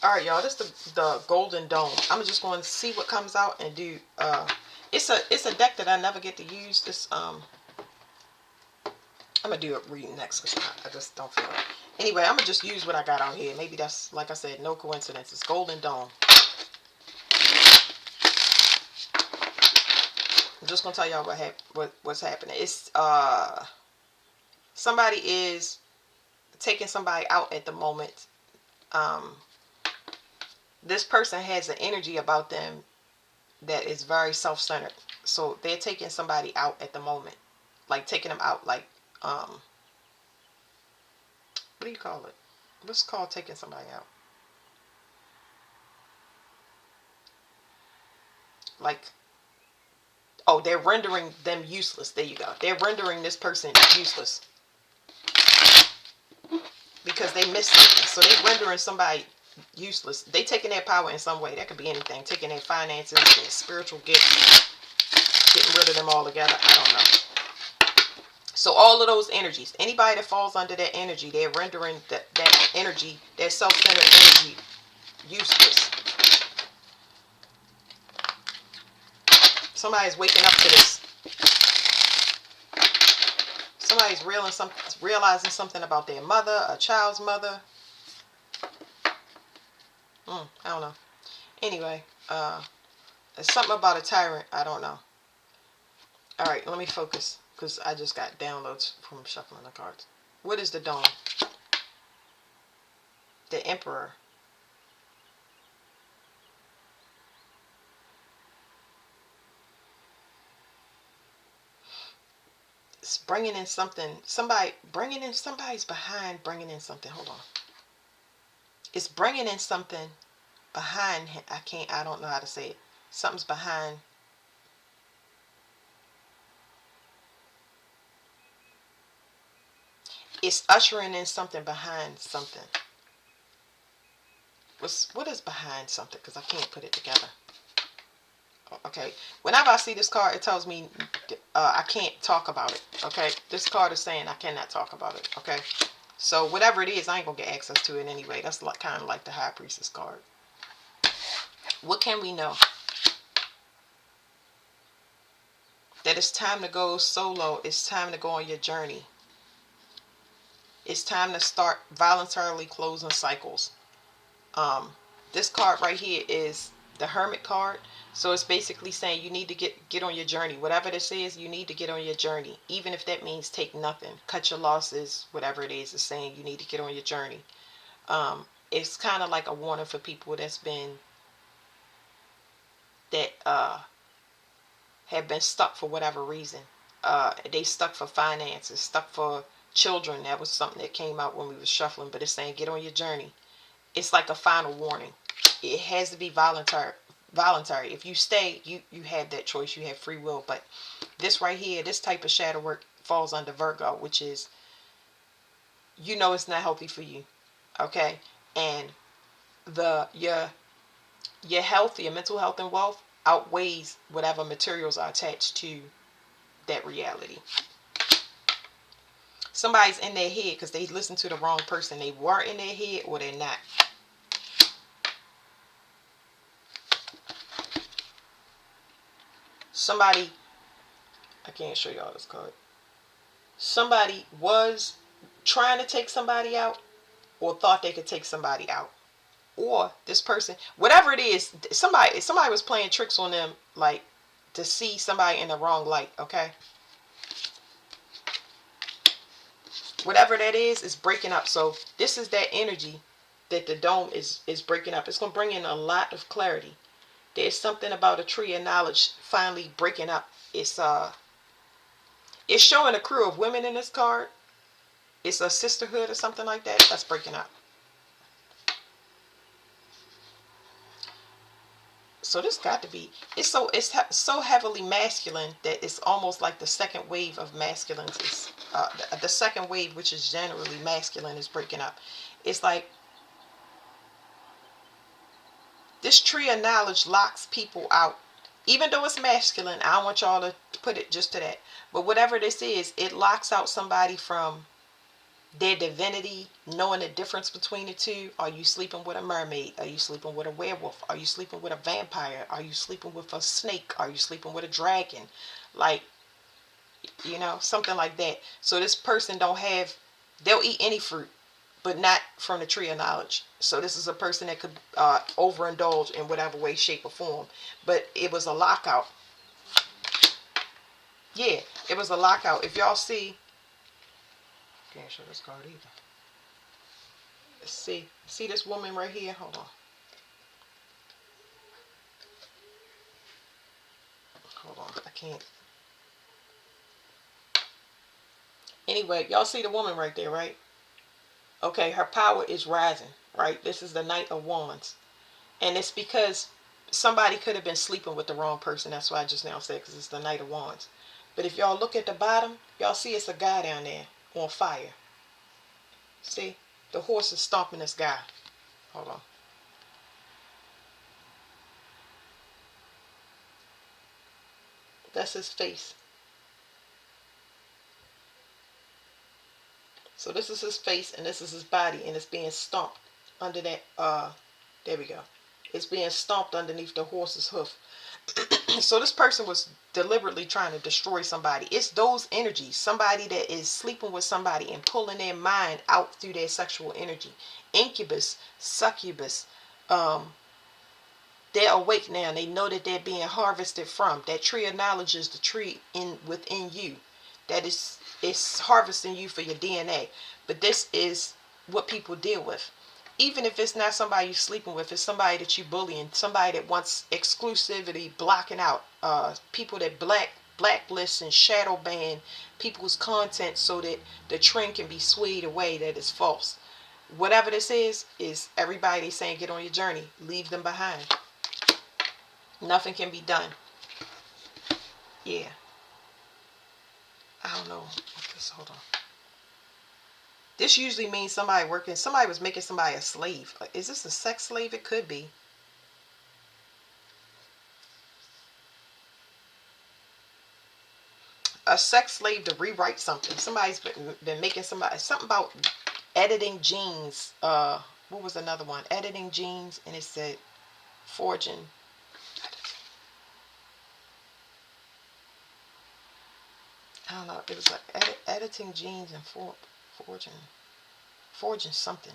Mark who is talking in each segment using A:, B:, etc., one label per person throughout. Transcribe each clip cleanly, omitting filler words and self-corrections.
A: All right, y'all. This is the Golden Dome. I'm just going to see what comes out and do. It's a deck that I never get to use. I'm gonna do a reading next because I just don't feel it. Anyway, I'm gonna just use what I got out here. Maybe that's, like I said, no coincidence. It's Golden Dome. I'm just gonna tell y'all what's happening. It's somebody is taking somebody out at the moment. Um, this person has an energy about them that is very self-centered. So they're taking somebody out at the moment, like taking them out, like what do you call it? What's called taking somebody out? Like, oh, they're rendering them useless. There you go. They're rendering this person useless because they missed something. So they're rendering somebody useless. They taking their power in some way. That could be anything. Taking their finances, their spiritual gifts, getting rid of them all together. I don't know. So all of those energies, anybody that falls under that energy, they're rendering that energy, that self-centered energy, useless. Somebody's waking up to this. Somebody's realizing something about their mother, a child's mother. I don't know. Anyway, it's something about a tyrant. I don't know. All right, let me focus because I just got downloads from shuffling the cards. What is the dome? The Emperor. It's bringing in something. Somebody's behind bringing in something. Hold on. It's bringing in something behind. I don't know how to say it. Something's behind. It's ushering in something behind something. What is behind something? Because I can't put it together. Okay. Whenever I see this card, it tells me I can't talk about it. Okay. This card is saying I cannot talk about it. Okay. So whatever it is, I ain't gonna get access to it anyway. That's like kind of like the High Priestess card. What can we know? That it's time to go solo. It's time to go on your journey. It's time to start voluntarily closing cycles. This card right here is the Hermit card. So it's basically saying you need to get on your journey. Whatever this is, you need to get on your journey. Even if that means take nothing, cut your losses, whatever it is, it's saying you need to get on your journey. It's kind of like a warning for people that have been stuck for whatever reason. They stuck for finances, stuck for children. That was something that came out when we were shuffling, but it's saying get on your journey. It's like a final warning. It has to be voluntary. If you stay, you have that choice. You have free will. But this right here, this type of shadow work falls under Virgo, which is, it's not healthy for you. Okay? And your health, your mental health and wealth outweighs whatever materials are attached to that reality. Somebody's in their head because they listened to the wrong person. They were in their head or they're not. Somebody, I can't show y'all this card. Somebody was trying to take somebody out or thought they could take somebody out. Or this person, whatever it is, somebody was playing tricks on them, like to see somebody in the wrong light, okay? Whatever that is breaking up. So this is that energy that the dome is breaking up. It's going to bring in a lot of clarity. There's something about a tree of knowledge finally breaking up. It's showing a crew of women in this card. It's a sisterhood or something like that. That's breaking up. So this got to be, it's so heavily masculine that it's almost like the second wave of masculines is the second wave, which is generally masculine, is breaking up. It's like this tree of knowledge locks people out. Even though it's masculine, I don't want y'all to put it just to that. But whatever this is, it locks out somebody from their divinity, knowing the difference between the two. Are you sleeping with a mermaid? Are you sleeping with a werewolf? Are you sleeping with a vampire? Are you sleeping with a snake? Are you sleeping with a dragon? Like, something like that. So this person they'll eat any fruit, but not from the tree of knowledge. So this is a person that could overindulge in whatever way, shape, or form. But it was a lockout. Yeah, it was a lockout. If y'all see, can't show this card either. See this woman right here? Hold on. Hold on. I can't. Anyway, y'all see the woman right there, right? Okay, her power is rising, right? This is the Knight of Wands. And it's because somebody could have been sleeping with the wrong person. That's why I just now said, because it's the Knight of Wands. But if y'all look at the bottom, y'all see it's a guy down there on fire. See? The horse is stomping this guy. Hold on. That's his face. So this is his face and this is his body, and it's being stomped under that there we go. It's being stomped underneath the horse's hoof. So this person was deliberately trying to destroy somebody. It's those energies. Somebody that is sleeping with somebody and pulling their mind out through their sexual energy. Incubus, succubus, they're awake now. They know that they're being harvested from. That tree of knowledge is the tree within you. That is, it's harvesting you for your DNA. But this is what people deal with. Even if it's not somebody you're sleeping with, it's somebody that you bullying, somebody that wants exclusivity, blocking out, people that blacklist and shadow ban people's content so that the trend can be swayed away that is false. Whatever this is everybody saying get on your journey, leave them behind. Nothing can be done. Yeah. I don't know. Hold on. This usually means somebody was making somebody a slave. Is this a sex slave? It could be. A sex slave to rewrite something. Somebody's been making something about editing genes. What was another one? Editing genes, and it said forging. I don't know. It was like editing genes and forging something.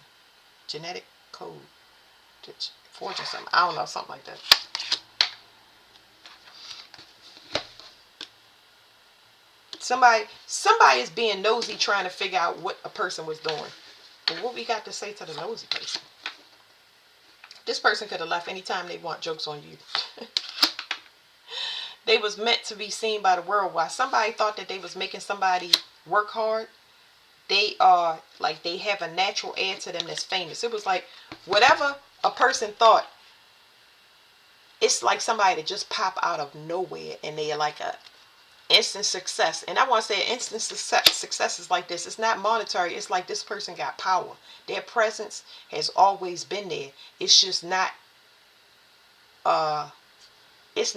A: Genetic code. Forging something. I don't know. Something like that. Somebody is being nosy trying to figure out what a person was doing. And what we got to say to the nosy person? This person could have left anytime they want. Jokes on you. They was meant to be seen by the world. Why somebody thought that they was making somebody work hard, they are like they have a natural air to them that's famous. It was like whatever a person thought, it's like somebody that just pop out of nowhere and they are like a instant success. And I want to say instant success is like this. It's not monetary. It's like this person got power. Their presence has always been there. It's just not it's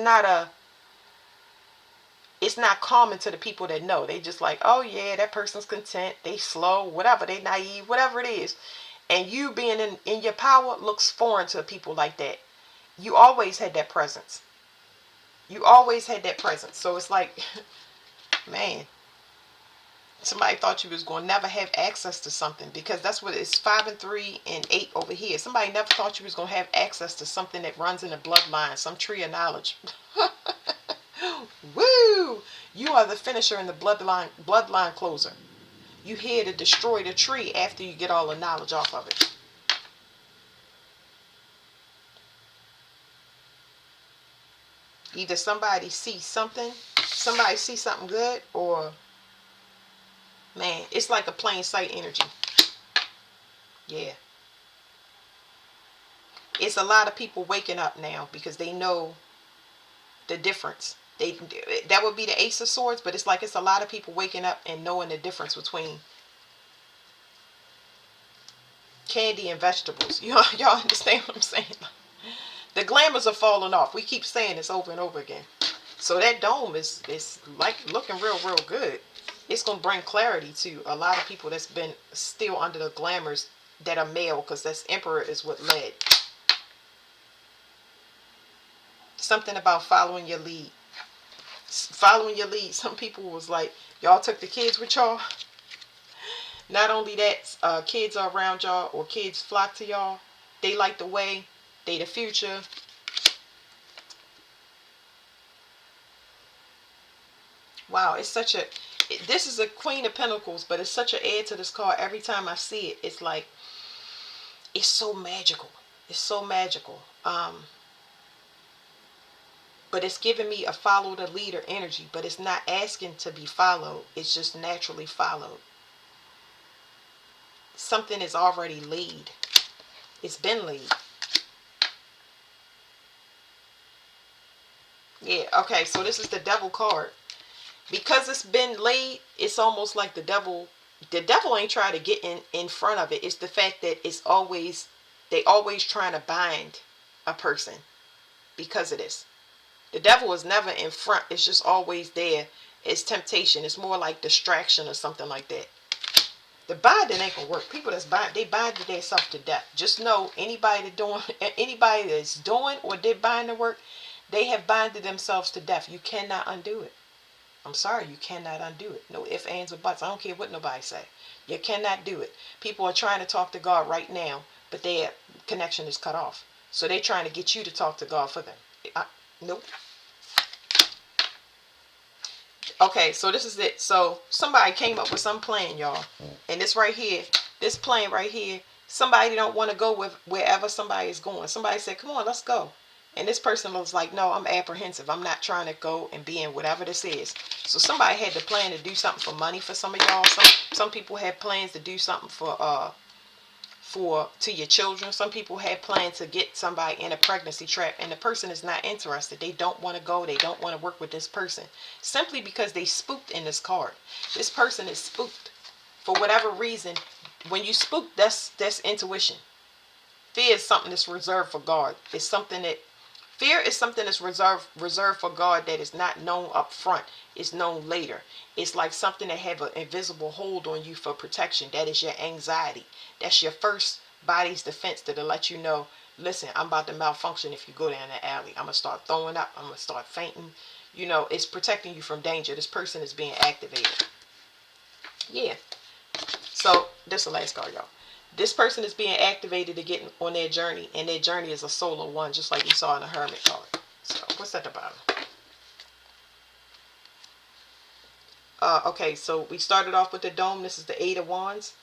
A: not common to the people that know. They just like, oh yeah, that person's content. They slow, whatever. They naive, whatever it is. And you being in your power looks foreign to people like that. You always had that presence. You always had that presence. So it's like, man, somebody thought you was going to never have access to something, because that's what it's 5 and 3 and 8 over here. Somebody never thought you was going to have access to something that runs in the bloodline, some tree of knowledge. Woo! You are the finisher and the bloodline closer. You here to destroy the tree after you get all the knowledge off of it. Either somebody sees something good, or man, it's like a plain sight energy. Yeah. It's a lot of people waking up now because they know the difference. That would be the Ace of Swords, but it's like it's a lot of people waking up and knowing the difference between candy and vegetables. Y'all understand what I'm saying? The glamours are falling off. We keep saying this over and over again. So that dome is like looking real good. It's going to bring clarity to a lot of people that's been still under the glamours that are male, because that's Emperor is what led. Something about following your lead. Following your lead. Some people was like, y'all took the kids with y'all. Not only that, kids are around y'all, or kids flock to y'all. They like the way. They the future. Wow, it's such a... This is a Queen of Pentacles, but it's such an add to this card. Every time I see it, it's like... It's so magical. It's so magical. But it's giving me a follow the leader energy. But it's not asking to be followed. It's just naturally followed. Something is already laid. It's been laid. Yeah, okay, so this is the Devil card. Because it's been laid, it's almost like the devil ain't trying to get in front of it. It's the fact that they always trying to bind a person because of this. The devil is never in front. It's just always there. It's temptation. It's more like distraction or something like that. The binding ain't gonna work. People that's they binded themselves to death. Just know anybody that's doing or did bind the work, they have binded themselves to death. You cannot undo it. I'm sorry, you cannot undo it. No ifs, ands, or buts. I don't care what nobody say. You cannot do it. People are trying to talk to God right now, but their connection is cut off. So they're trying to get you to talk to God for them. Nope. Okay, so this is it. So somebody came up with some plan, y'all. And this right here, this plan right here, somebody don't want to go with wherever somebody is going. Somebody said, come on, let's go. And this person was like, no, I'm apprehensive. I'm not trying to go and be in whatever this is. So somebody had the plan to do something for money for some of y'all. Some people had plans to do something to your children. Some people had plans to get somebody in a pregnancy trap, and the person is not interested. They don't want to go. They don't want to work with this person simply because they spooked in this card. This person is spooked for whatever reason. When you spook, that's intuition. Fear is something that's reserved for God. It's something that Fear is something that's reserved for God, that is not known up front. It's known later. It's like something that have an invisible hold on you for protection. That is your anxiety. That's your first body's defense to let you know, listen, I'm about to malfunction if you go down the alley. I'm going to start throwing up. I'm going to start fainting. You know, it's protecting you from danger. This person is being activated. Yeah. So, this is the last card, y'all. This person is being activated to get on their journey, and their journey is a solo one, just like you saw in the Hermit card. So, what's at the bottom? Okay, so we started off with the Dome. This is the Eight of Wands.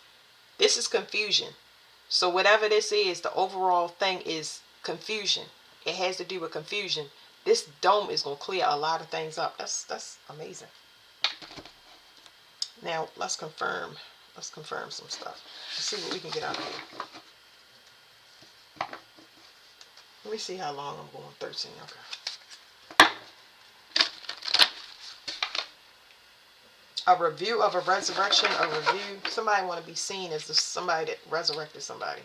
A: This is confusion. So, whatever this is, the overall thing is confusion. It has to do with confusion. This Dome is going to clear a lot of things up. That's amazing. Now, let's confirm some stuff. Let's see what we can get out of here. Let me see how long I'm going. 13. Okay. A review of a resurrection. A review. Somebody want to be seen as somebody that resurrected somebody.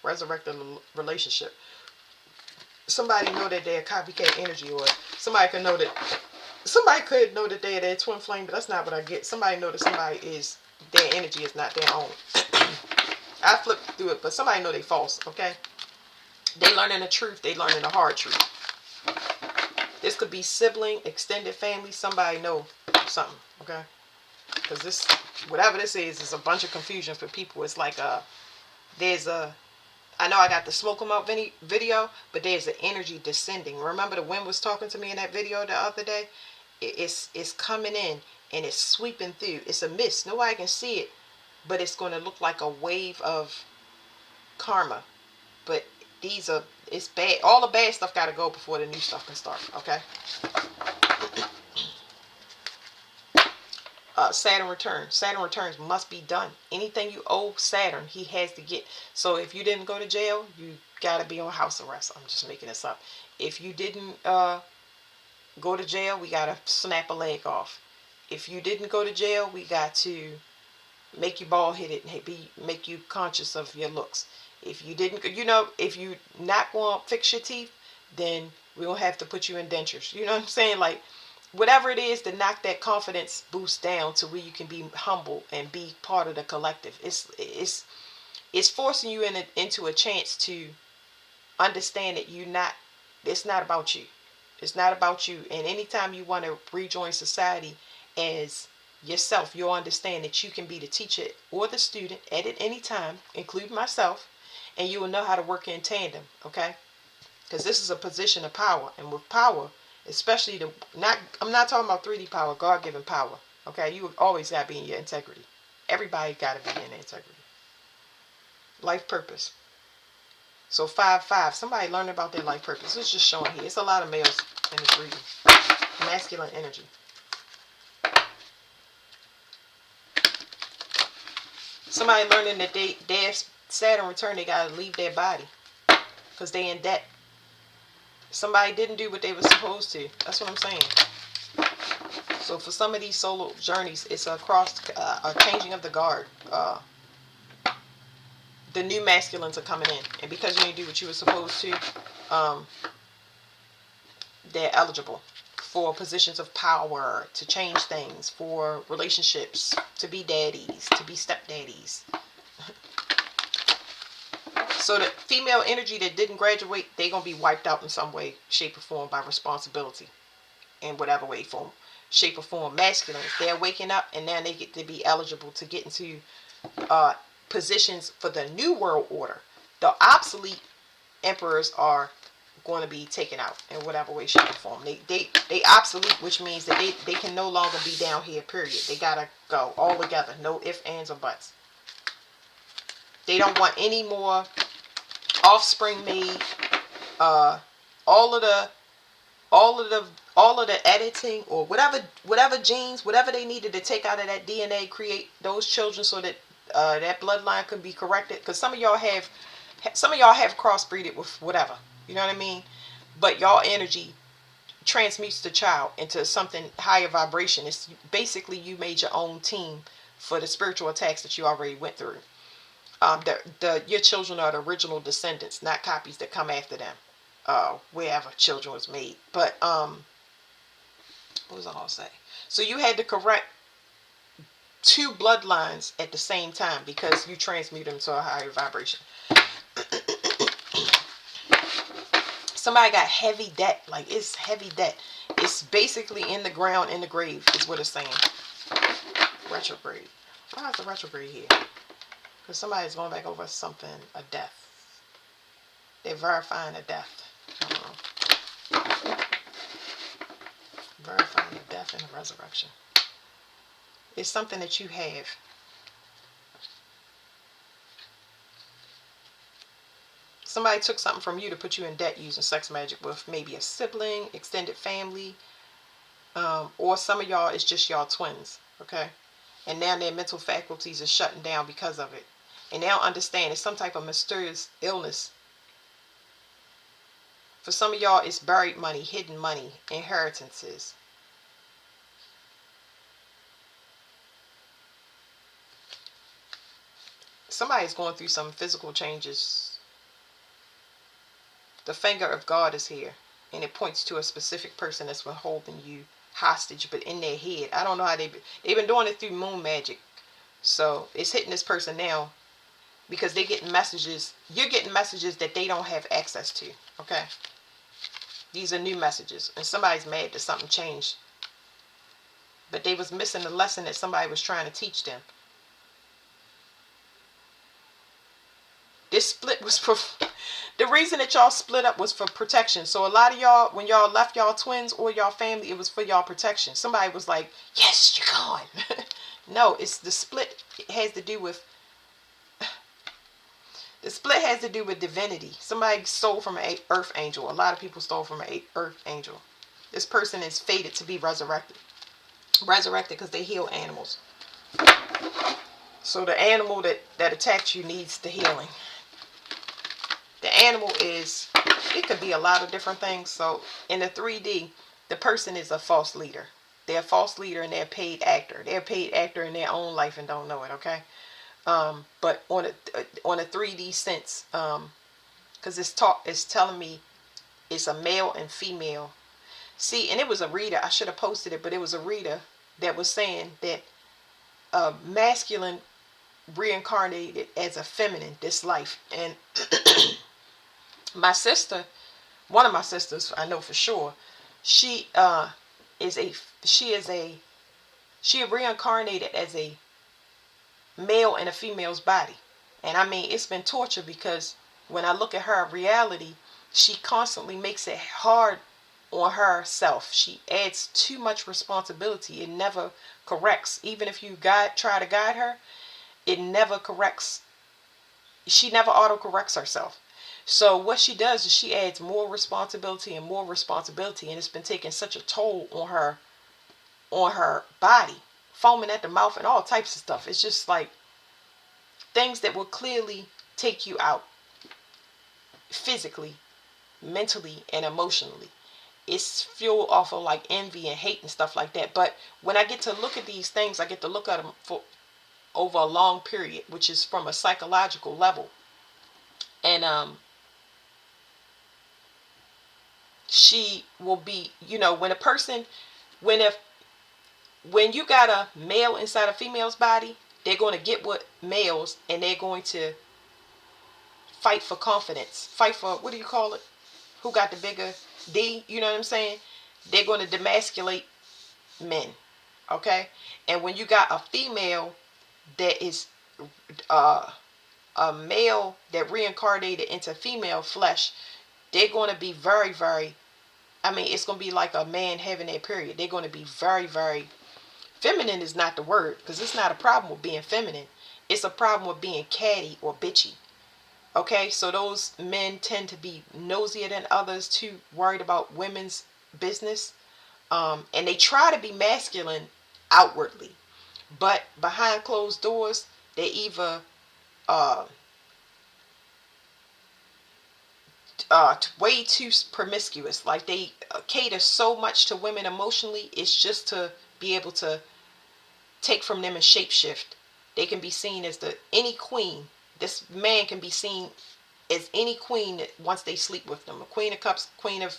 A: Resurrected a relationship. Somebody know that they're copycat energy, or somebody could know that they're their twin flame, but that's not what I get. Somebody know that their energy is not their own. I flipped through it, but somebody know they false, okay? They learning the truth. They learning the hard truth. This could be sibling, extended family. Somebody know something, okay? Because this, whatever this is a bunch of confusion for people. It's like I know I got the smoke 'em out video, but there's an energy descending. Remember the wind was talking to me in that video the other day? It's coming in and it's sweeping through. It's a mist. Nobody can see it, but it's going to look like a wave of karma. But it's bad. All the bad stuff got to go before the new stuff can start, okay? Saturn returns. Saturn returns must be done. Anything you owe Saturn, he has to get. So if you didn't go to jail, you got to be on house arrest. I'm just making this up. If you didn't go to jail, we got to snap a leg off. If you didn't go to jail, we got to make you bald-headed and make you conscious of your looks. If you didn't, if you not going to fix your teeth, then we're going to have to put you in dentures. You know what I'm saying? Like, whatever it is to knock that confidence boost down to where you can be humble and be part of the collective. It's forcing you into a chance to understand that it's not about you. It's not about you. And anytime you want to rejoin society as yourself, you'll understand that you can be the teacher or the student at any time, including myself, and you will know how to work in tandem, okay? Because this is a position of power, and with power, especially I'm not talking about 3D power, God-given power, okay? You always got to be in your integrity. Everybody got to be in their integrity. Life purpose. So 5-5, somebody learned about their life purpose. It's just showing here. It's a lot of males in this reading. Masculine energy. Somebody learning that their Saturn return, they got to leave their body because they in debt. Somebody didn't do what they were supposed to. That's what I'm saying. So for some of these solo journeys, it's a changing of the guard. The new masculines are coming in, and because you didn't do what you were supposed to, they're eligible for positions of power, to change things, for relationships, to be daddies, to be stepdaddies. So the female energy that didn't graduate, they're going to be wiped out in some way, shape, or form by responsibility. In whatever way, form, shape, or form. Masculines, they're waking up, and now they get to be eligible to get into positions for the new world order. The obsolete emperors are going to be taken out in whatever way, shape, or form. They obsolete, which means that they can no longer be down here, period. They gotta go all together. No ifs, ands, or buts. They don't want any more offspring made. All of the editing or whatever genes, whatever they needed to take out of that DNA, create those children so that that bloodline could be corrected. Because some of y'all have crossbreeded with whatever, you know what I mean? But y'all energy transmutes the child into something higher vibration. It's basically you made your own team for the spiritual attacks that you already went through. Your children are the original descendants, not copies that come after them. Wherever children was made. But what was I gonna say? So you had to correct 2 bloodlines at the same time because you transmute them to a higher vibration. Somebody got heavy debt. Like, it's heavy debt. It's basically in the ground, in the grave, is what it's saying. Retrograde. Why is the retrograde here? Because somebody's going back over something, a death. They're verifying a death. I don't know. Verifying the death and the resurrection. It's something that you have. Somebody took something from you to put you in debt using sex magic with maybe a sibling, extended family, or some of y'all, it's just y'all twins, okay? And now their mental faculties are shutting down because of it. And they don't understand it's some type of mysterious illness. For some of y'all, it's buried money, hidden money, inheritances. Somebody's going through some physical changes. The finger of God is here, and it points to a specific person that's been holding you hostage, but in their head. I don't know how they've been doing it through moon magic. So it's hitting this person now because they're getting messages. You're getting messages that they don't have access to, okay? These are new messages, and somebody's mad that something changed. But they was missing the lesson that somebody was trying to teach them. This split was for the reason that y'all split up was for protection. So a lot of y'all, when y'all left y'all twins or y'all family, it was for y'all protection. Somebody was like, yes, you're gone. No, it's the split. It has to do with divinity. Somebody stole from an earth angel. A lot of people stole from an earth angel. This person is fated to be resurrected. Resurrected because they heal animals. So the animal that attacked you needs the healing. The animal it could be a lot of different things. So in the 3D, the person is a false leader. They're a false leader and they're a paid actor. They're a paid actor in their own life and don't know it, okay? But on a 3D sense, because it's telling me it's a male and female. See, and it was a reader, I should have posted it, but it was a reader that was saying that masculine reincarnated as a feminine this life. And my sister, one of my sisters, I know for sure, she is a she is a she reincarnated as a male in a female's body. And I mean, it's been torture because when I look at her reality, she constantly makes it hard on herself. She adds too much responsibility. It never corrects. Even if you try to guide her, it never corrects. She never auto corrects herself. So what she does is she adds more responsibility and more responsibility, and it's been taking such a toll on her body, foaming at the mouth and all types of stuff. It's just like things that will clearly take you out physically, mentally, and emotionally. It's fueled off of like envy and hate and stuff like that. But when I get to look at these things, I get to look at them for over a long period, which is from a psychological level. And she will be, when a person, when if when you got a male inside a female's body, they're going to get with males and they're going to fight for confidence, fight for, what do you call it, who got the bigger D, you know what I'm saying? They're going to demasculate men, okay? And when you got a female that is a male that reincarnated into female flesh, they're going to be very, very, I mean, it's going to be like a man having their period. They're going to be very, very, feminine is not the word, because it's not a problem with being feminine. It's a problem with being catty or bitchy. Okay, so those men tend to be nosier than others, too worried about women's business. And they try to be masculine outwardly, but behind closed doors, they either uh, way too promiscuous. Like they cater so much to women emotionally, it's just to be able to take from them and shapeshift. They can be seen as any queen. This man can be seen as any queen once they sleep with them. A queen of cups, queen of,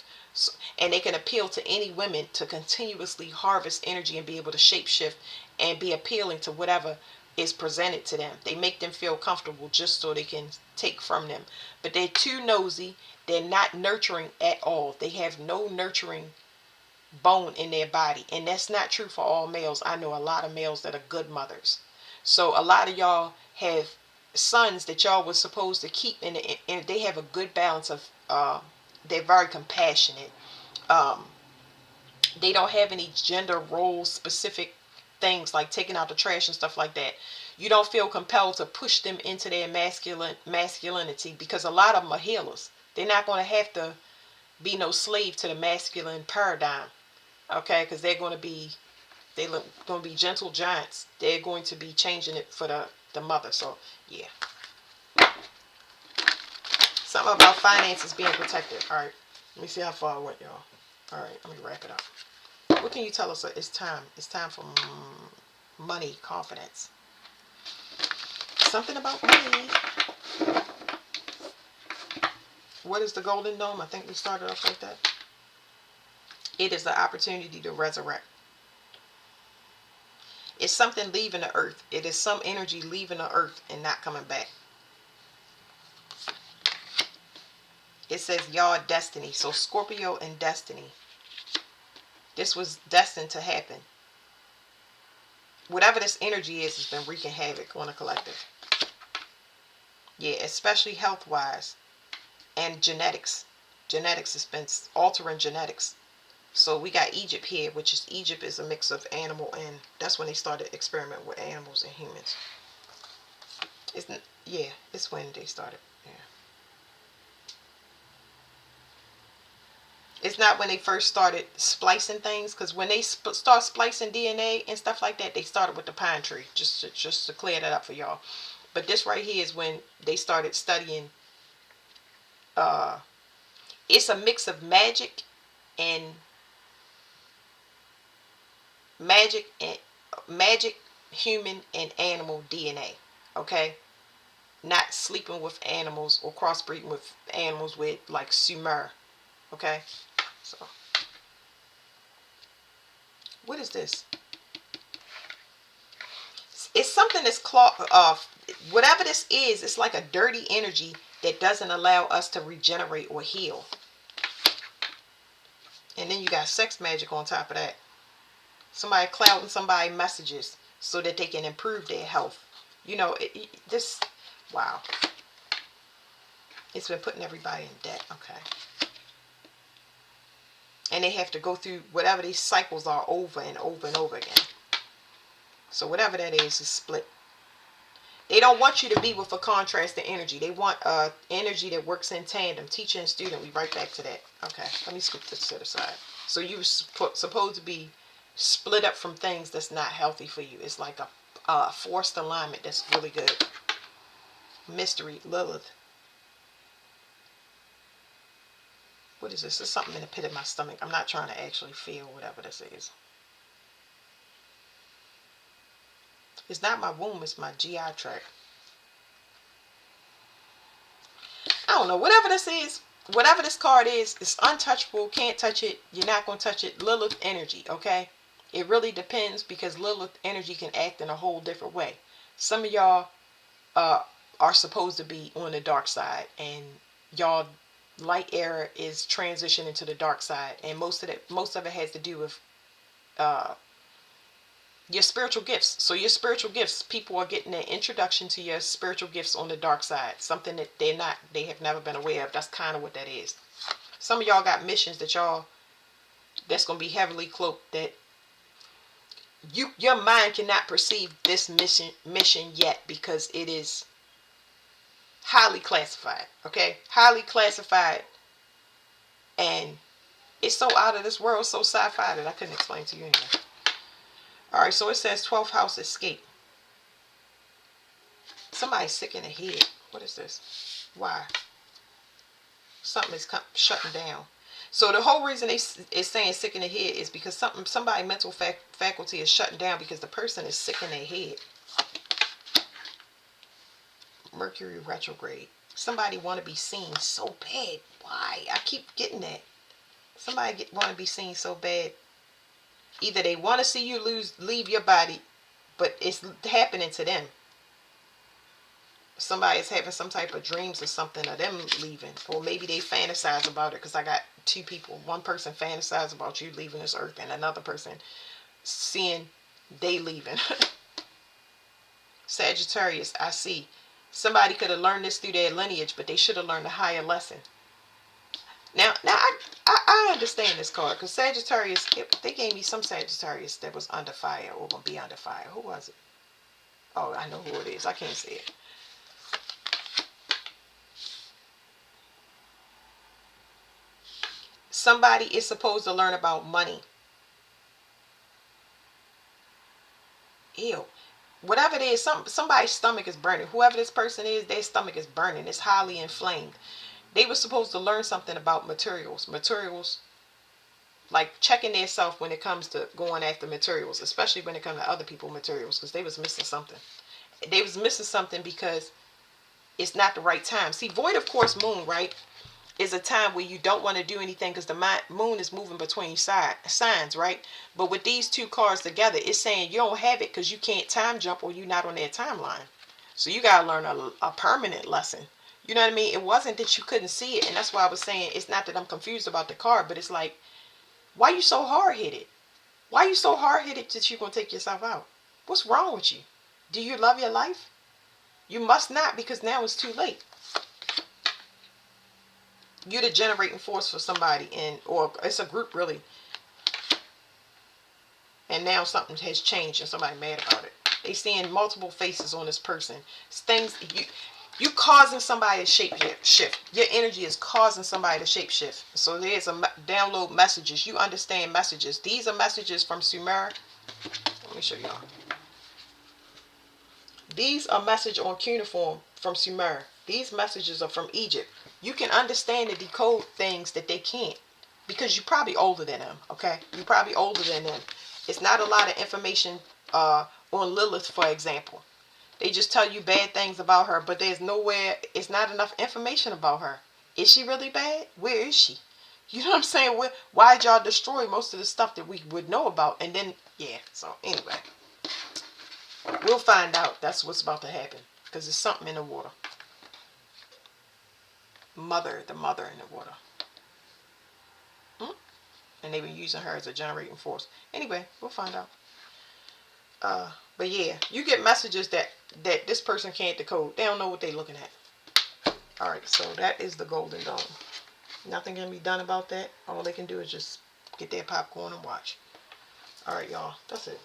A: and they can appeal to any women to continuously harvest energy and be able to shapeshift and be appealing to whatever is presented to them. They make them feel comfortable just so they can take from them. But they're too nosy. They're not nurturing at all. They have no nurturing bone in their body. And that's not true for all males. I know a lot of males that are good mothers. So a lot of y'all have sons that y'all was supposed to keep and they have a good balance of they're very compassionate. um they don't have any gender role specific things like taking out the trash and stuff like that. You don't feel compelled to push them into their masculinity, because a lot of them are healers. They're not going to have to be no slave to the masculine paradigm, okay? Because they're going to be gentle giants. They're going to be changing it for the mother. So yeah, something about finances being protected. All right, let me see how far I went, y'all. All right, let me wrap it up. What can you tell us? It's time. It's time for money, confidence. Something about money. What is the golden dome? I think we started off like that. It is the opportunity to resurrect. It's something leaving the earth. It is some energy leaving the earth and not coming back. It says y'all destiny. So Scorpio and destiny. This was destined to happen. Whatever this energy is, has been wreaking havoc on the collective. Yeah, especially health-wise and genetics. Genetics has been altering genetics. So we got Egypt here, which is Egypt is a mix of animal, and that's when they started experimenting with animals and humans. It's when they started. Yeah. It's not when they first started splicing things, because when they start splicing DNA and stuff like that, they started with the pine tree. Just to clear that up for y'all. But this right here is when they started studying. It's a mix of and magic and magic, human and animal DNA. Okay, not sleeping with animals or crossbreeding with animals with like Sumer. Okay, so What is this? It's something that's whatever this is, it's like a dirty energy that doesn't allow us to regenerate or heal. And then you got sex magic on top of that. Somebody clouding somebody messages so that they can improve their health. You know, this, wow. It's been putting everybody in debt. Okay. And they have to go through whatever these cycles are over and over and over again. So whatever that is split. They don't want you to be with a contrasting energy. They want energy that works in tandem. Teacher and student, we right back to that. Okay, let me scoop this to the side. So you're supposed to be split up from things that's not healthy for you. It's like a forced alignment that's really good. Mystery, Lilith. What is this? There's something in the pit of my stomach. I'm not trying to actually feel whatever this is. It's not my womb, it's my GI tract. I don't know. Whatever this is, whatever this card is, it's untouchable. Can't touch it. You're not going to touch it. Lilith energy, okay? It really depends because Lilith energy can act in a whole different way. Some of y'all are supposed to be on the dark side, and y'all light era is transitioning to the dark side, and most of it has to do with your spiritual gifts. So your spiritual gifts, people are getting an introduction to your spiritual gifts on the dark side, something that they have never been aware of. That's kind of what that is. Some of y'all got missions that's going to be heavily cloaked, that your mind cannot perceive this mission yet because it is highly classified. Okay, highly classified, and it's so out of this world, so sci-fi that I couldn't explain to you anyway. All right, so it says 12th house escape. Somebody's sick in the head. What is this? Why? Something is shutting down. So the whole reason it's saying sick in the head is because somebody mental faculty is shutting down because the person is sick in their head. Mercury retrograde. Somebody want to be seen so bad. Why? I keep getting that. Somebody want to be seen so bad. Either they want to see you leave your body, but it's happening to them. Somebody is having some type of dreams or something of them leaving, or maybe they fantasize about it, because I got two people. One person fantasizes about you leaving this earth, and another person seeing they leaving. Sagittarius, I see. Somebody could have learned this through their lineage, but they should have learned a higher lesson. Now I understand this card, because Sagittarius, they gave me some Sagittarius that was under fire or going to be under fire. Who was it? Oh, I know who it is. I can't say it. Somebody is supposed to learn about money. Ew. Whatever it is, somebody's stomach is burning. Whoever this person is, their stomach is burning. It's highly inflamed. They were supposed to learn something about materials. Materials, like checking themselves when it comes to going after materials, especially when it comes to other people's materials, because they was missing something. They was missing something because it's not the right time. See, void of course moon, right, is a time where you don't want to do anything because the moon is moving between signs, right? But with these two cards together, it's saying you don't have it because you can't time jump or you're not on their timeline. So you got to learn a permanent lesson. You know what I mean? It wasn't that you couldn't see it. And that's why I was saying it's not that I'm confused about the card, but it's like, why are you so hard-headed? Why are you so hard-headed that you're going to take yourself out? What's wrong with you? Do you love your life? You must not, because now it's too late. You're the generating force for somebody, or it's a group really. And now something has changed and somebody mad about it. They seeing multiple faces on this person. It's things you causing somebody to shape shift. Your energy is causing somebody to shape shift. So there's a download messages. You understand messages. These are messages from Sumer. Let me show y'all. These are messages on cuneiform from Sumer. These messages are from Egypt. You can understand and decode things that they can't, because you're probably older than them, okay? You're probably older than them. It's not a lot of information on Lilith, for example. They just tell you bad things about her, but there's nowhere, it's not enough information about her. Is she really bad? Where is she? You know what I'm saying? Why'd y'all destroy most of the stuff that we would know about? And then, yeah, so anyway. We'll find out. That's what's about to happen. Because there's something in the water. The mother in the water. And they've been using her as a generating force. Anyway, we'll find out. But yeah, you get messages that this person can't decode. They don't know what they're looking at. Alright, so that is the Golden Dome. Nothing can be done about that. All they can do is just get their popcorn and watch. Alright, y'all. That's it.